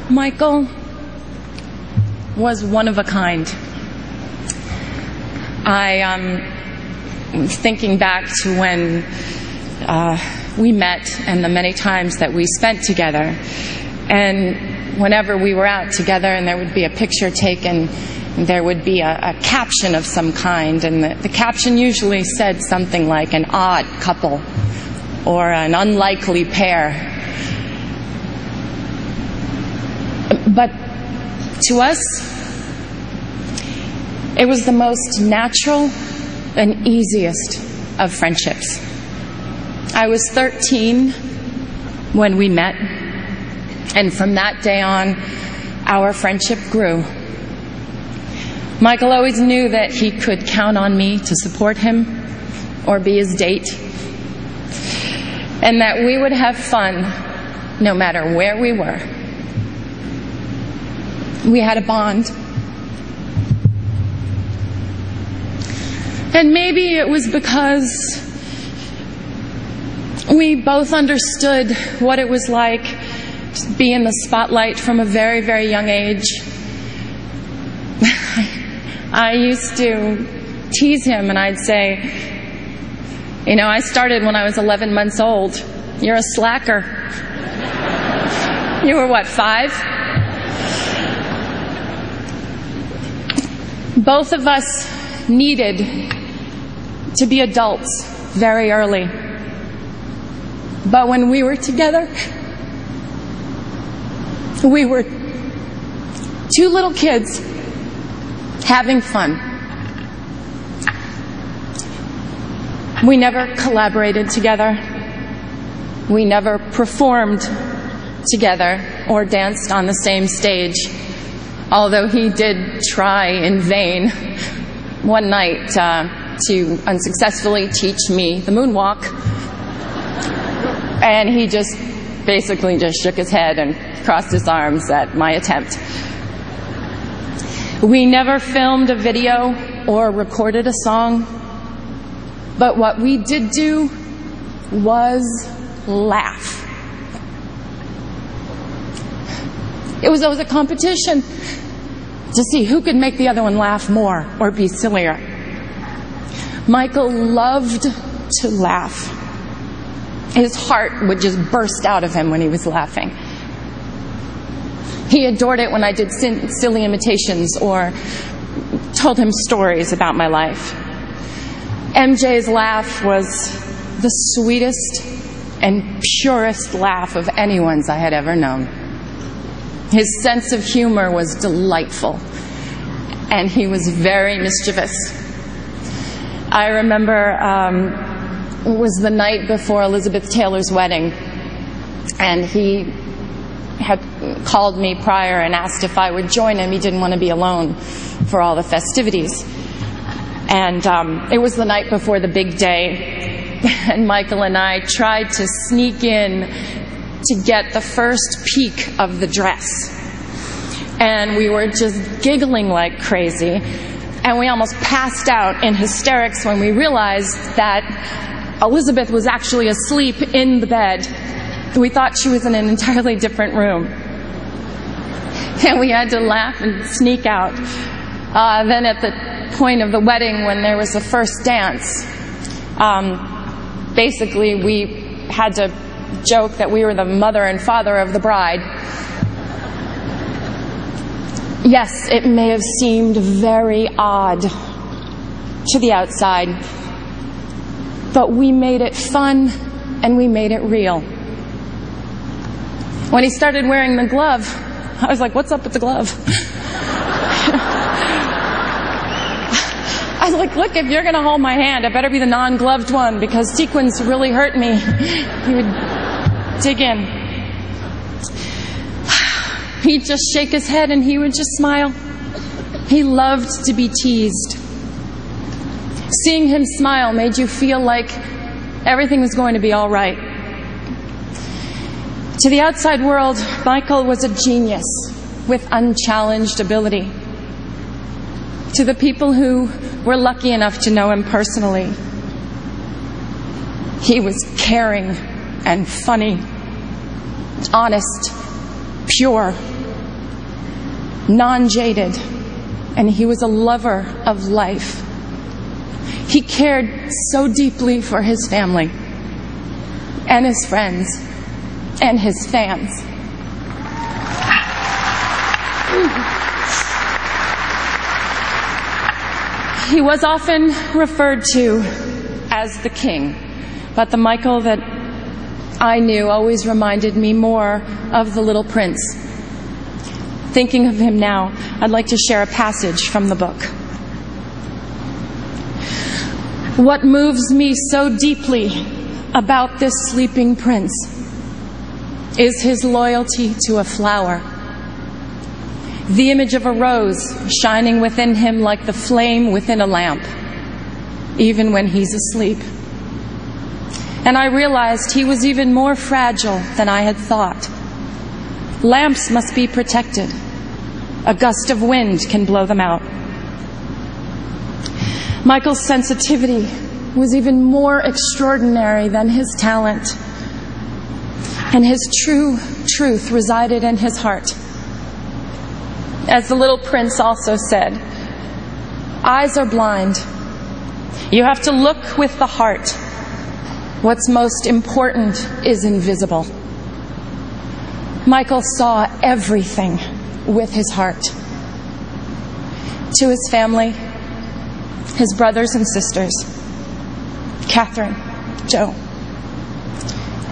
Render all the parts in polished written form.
Michael was one of a kind. I was thinking back to when we met and the many times that we spent together. And whenever we were out together and there would be a picture taken, there would be a caption of some kind. And the caption usually said something like an odd couple or an unlikely pair. But to us, it was the most natural and easiest of friendships. I was 13 when we met, and from that day on, our friendship grew. Michael always knew that he could count on me to support him or be his date, and that we would have fun no matter where we were. We had a bond. And maybe it was because we both understood what it was like to be in the spotlight from a very, very young age. I used to tease him and I'd say, you know, I started when I was 11 months old. You're a slacker. You were what, 5? Both of us needed to be adults very early. But when we were together, we were two little kids having fun. We never collaborated together. We never performed together or danced on the same stage, although he did try in vain one night to unsuccessfully teach me the moonwalk. And he just basically just shook his head and crossed his arms at my attempt. We never filmed a video or recorded a song, but what we did do was laugh. It was always a competition to see who could make the other one laugh more or be sillier. Michael loved to laugh. His heart would just burst out of him when he was laughing. He adored it when I did silly imitations or told him stories about my life. MJ's laugh was the sweetest and purest laugh of anyone's I had ever known. His sense of humor was delightful, and he was very mischievous. I remember it was the night before Elizabeth Taylor's wedding, and he had called me prior and asked if I would join him. He didn't want to be alone for all the festivities. And it was the night before the big day, and Michael and I tried to sneak in to get the first peek of the dress. And we were just giggling like crazy, and we almost passed out in hysterics when we realized that Elizabeth was actually asleep in the bed. We thought she was in an entirely different room. And we had to laugh and sneak out. Then at the point of the wedding, when there was the first dance, basically we had to joke that we were the mother and father of the bride. Yes, it may have seemed very odd to the outside, but we made it fun and we made it real. When he started wearing the glove, I was like, what's up with the glove? I was like, look, if you're going to hold my hand, it better be the non-gloved one, because sequins really hurt me. He would dig in. He'd just shake his head and he would just smile. He loved to be teased. Seeing him smile made you feel like everything was going to be all right. To the outside world, Michael was a genius with unchallenged ability. To the people who were lucky enough to know him personally, he was caring and funny, honest, pure, non-jaded, and he was a lover of life. He cared so deeply for his family and his friends and his fans. He was often referred to as the King, but the Michael that I knew always reminded me more of the Little Prince. Thinking of him now, I'd like to share a passage from the book. What moves me so deeply about this sleeping prince is his loyalty to a flower. The image of a rose shining within him like the flame within a lamp, even when he's asleep. And I realized he was even more fragile than I had thought. Lamps must be protected. A gust of wind can blow them out. Michael's sensitivity was even more extraordinary than his talent, and his true truth resided in his heart. As the Little Prince also said, eyes are blind. You have to look with the heart. What's most important is invisible. Michael saw everything with his heart. To his family, his brothers and sisters, Catherine, Joe,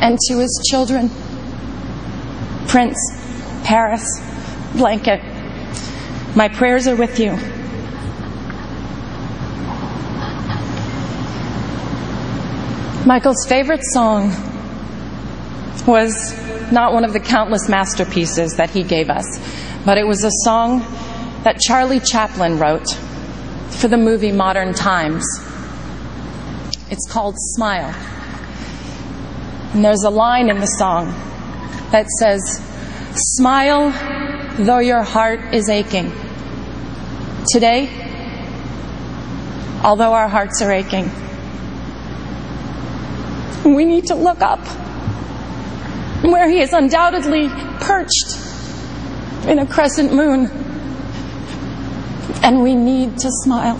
and to his children, Prince, Paris, Blanket, my prayers are with you. Michael's favorite song was not one of the countless masterpieces that he gave us, but it was a song that Charlie Chaplin wrote for the movie Modern Times. It's called Smile. And there's a line in the song that says, "Smile though your heart is aching." Today, although our hearts are aching, we need to look up where he is undoubtedly perched in a crescent moon, and we need to smile.